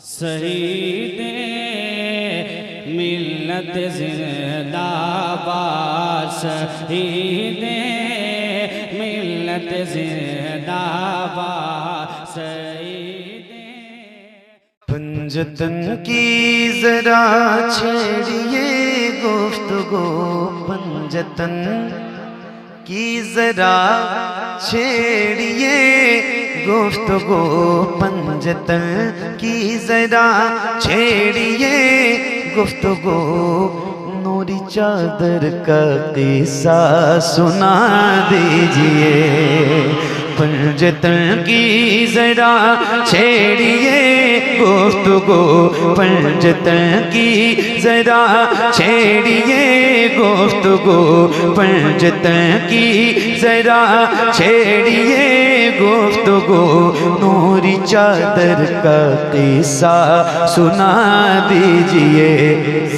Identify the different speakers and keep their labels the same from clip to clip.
Speaker 1: شہید ملت زندہ باد، شہید ملت زندہ باد، شہید
Speaker 2: پنجتن کی ذرا چھیڑیے گفتگو، پنجتن کی ذرا چھیڑیے گفتگو، پنجتن کی ذرا چھیڑیے گفتگو، نوری چادر کا قصہ سنا دیجئے، پنجتن کی ذرا چھیڑیے گفتگو، پنجتن کی ذرا چھیڑیے گفتگو، پنجتن کی ذرا چھیڑیے گفتگو، نوری چادر کا قصہ سنا دیجئے،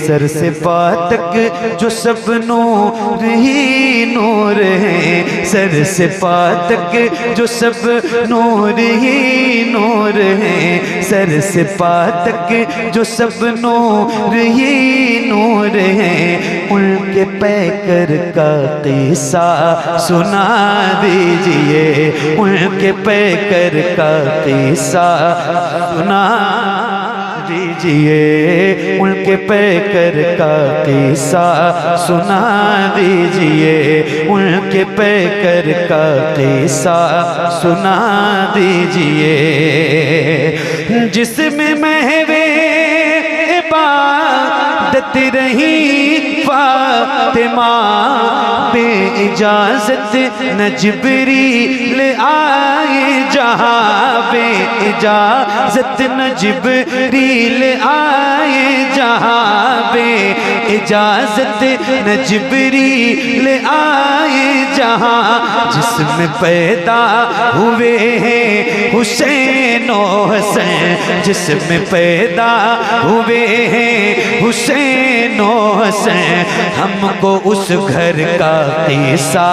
Speaker 2: سر سے پا تک جو سب نور ہی نور ہیں، سر سے پا تک جو سب نور ہی نور ہیں، سر سے پا تک جو سب نور ہی نور ہیں، ان کے پیکر کا قصہ سنا دیجئے، ان کے پیکر کا قصہ سنا دیجئے، ان کے پیکر کا قصہ سنا دیجئے، ان کے پیکر کا قصہ سنا دیجئے، جس میں محو عبادت رہی فاطمہ، بے اجازت نہ جبریل آئے جہاں، بے اجازت نہ جبریل آئے جہاں، بے اجازت نہ جبریل آئے جہاں، جس میں پیدا ہوئے ہیں حسین و حسین، جس میں پیدا ہوئے ہیں حسین و حسین، ہم کو اس گھر کا قصہ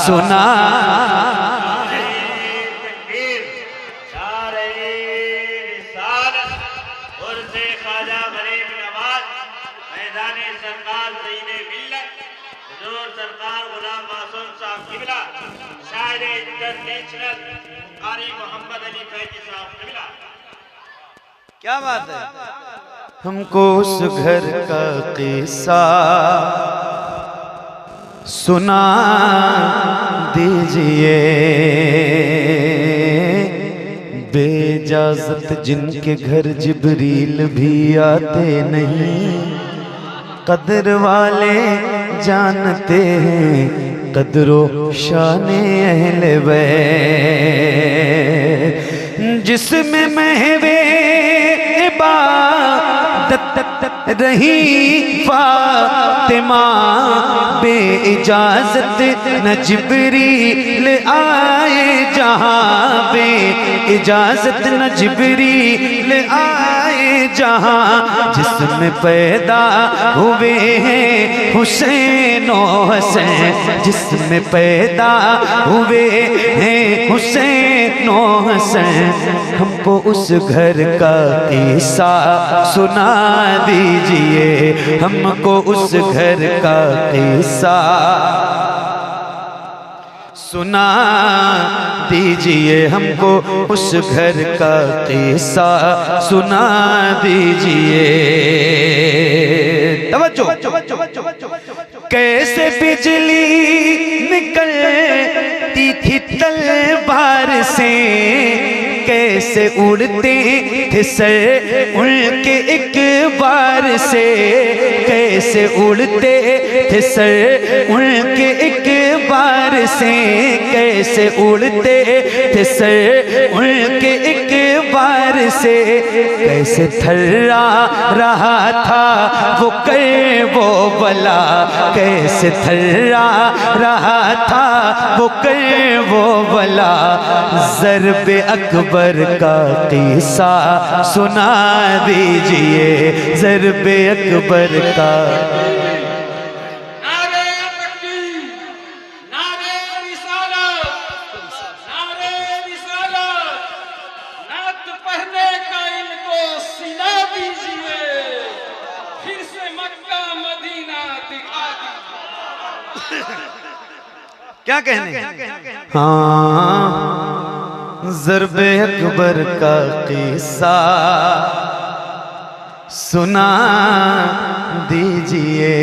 Speaker 2: سنا۔ کیا بات ہے؟ ہم کو اس گھر کا قصہ سنا دیجئے، بے اجازت جن کے گھر جبریل بھی آتے نہیں، قدر والے جانتے ہیں قدر و شان اہل بیت، جس میں محو عبادت رہی فاطمہ، بے اجازت نہ جبریل آئے جہاں، بے اجازت نہ جبریل آئے جہاں، جس میں پیدا ہوئے ہیں حسین و حسین، جس میں پیدا ہوئے ہیں حسین و حسین، ہم کو اس گھر کا قصہ سنا دیجئے، ہم کو اس گھر کا قصہ سنا دیجئے، ہم کو اس گھر کا قصہ سنا دیجئے۔ توجہ، کیسے بجلی نکلتی تھی تلوار سے، کیسے اڑتے تھے سر ان کے ایک بار سے، کیسے اڑتے تھے سر ان کے ایک بار سے، کیسے اڑتے تھے سر ان کے ایک بار سے، کیسے تھرا رہا تھا وہ کرب و بلا، کیسے تھرا رہا تھا وہ کرب و بلا، ضرب اکبر کا قصہ سنا دیجئے، ضرب اکبر کا۔
Speaker 3: پڑھنے کا ان کو سینہ
Speaker 2: کیا کہنے؟ ہاں ضرب اکبر کا قصہ سنا دیجئے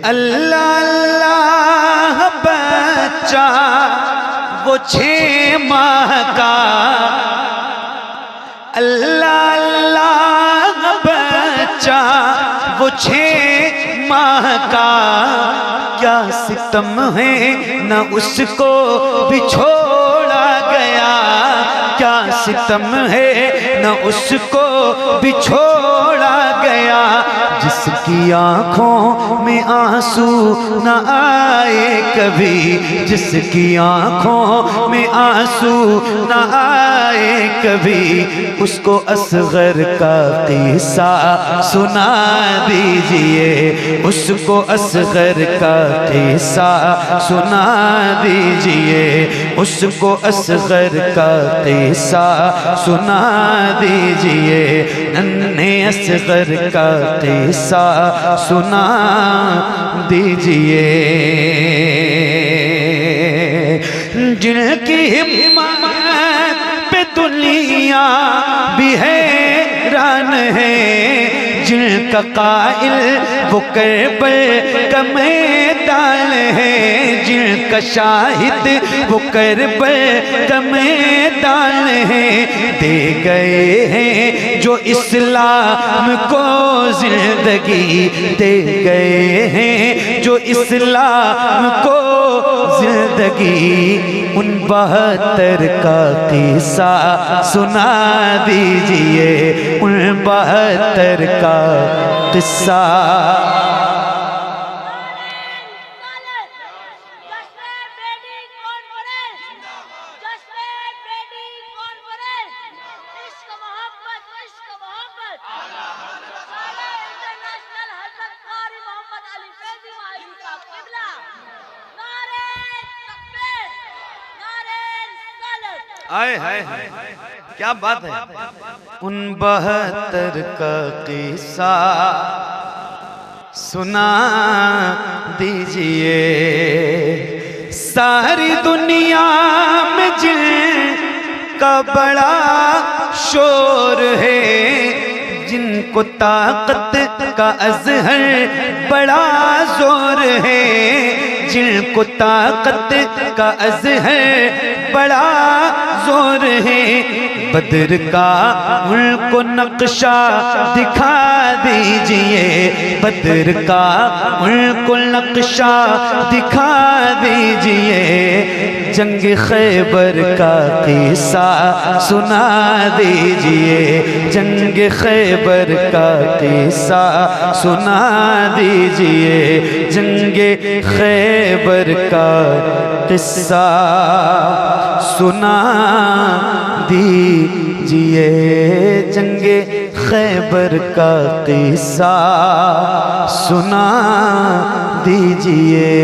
Speaker 2: اللہ اللہ بچہ وہ 6 ماہ کا اللہ اللہ بچہ وہ 6 ماہ کا کیا ستم ہے نہ اس کو بھی چھوڑا گیا کیا ستم ہے نہ اس کو بھی چھوڑا گیا جس کی آنکھوں میں آنسو نہ آئے کبھی جس کی آنکھوں میں آنسو نہ آئے کبھی اس کو اصغر کا قصہ سنا دیجئے اس کو اصغر کا قصہ سنا دیجئے اس کو اصغر کا قصہ سنا دیجئے ننھے اصغر کا قصہ سنا دیجئے جن کی ہمت پہ دنیا بھی حیران ہے جن کا قائل وہ کربل کا میدان ہے جن کا شاہد وہ کربل کا میدان ہے دے گئے ہیں جو اسلام کو زندگی دے گئے ہیں جو اسلام کو زندگی ان 72 کا قصہ سنا دیجئے ان 72 کا قصہ آئے ہائے کیا بات ہے ان 72 کا قصہ سنا دیجئے ساری دنیا میں جن کا بڑا شور ہے جن کو طاقت کا اظہر بڑا زور ہے جن کو طاقت کا اظہر بڑا زور ہے بدر کا ان کو نقشہ دکھا دیجئے بدر کا ان کو نقشہ دکھا دیجئے جنگ خیبر کا قصہ سنا دیجئے جنگ خیبر کا قصہ سنا دیجئے جنگ خیبر کا قصہ سنا دیجئے جنگ خیبر کا قصہ سنا دیجئے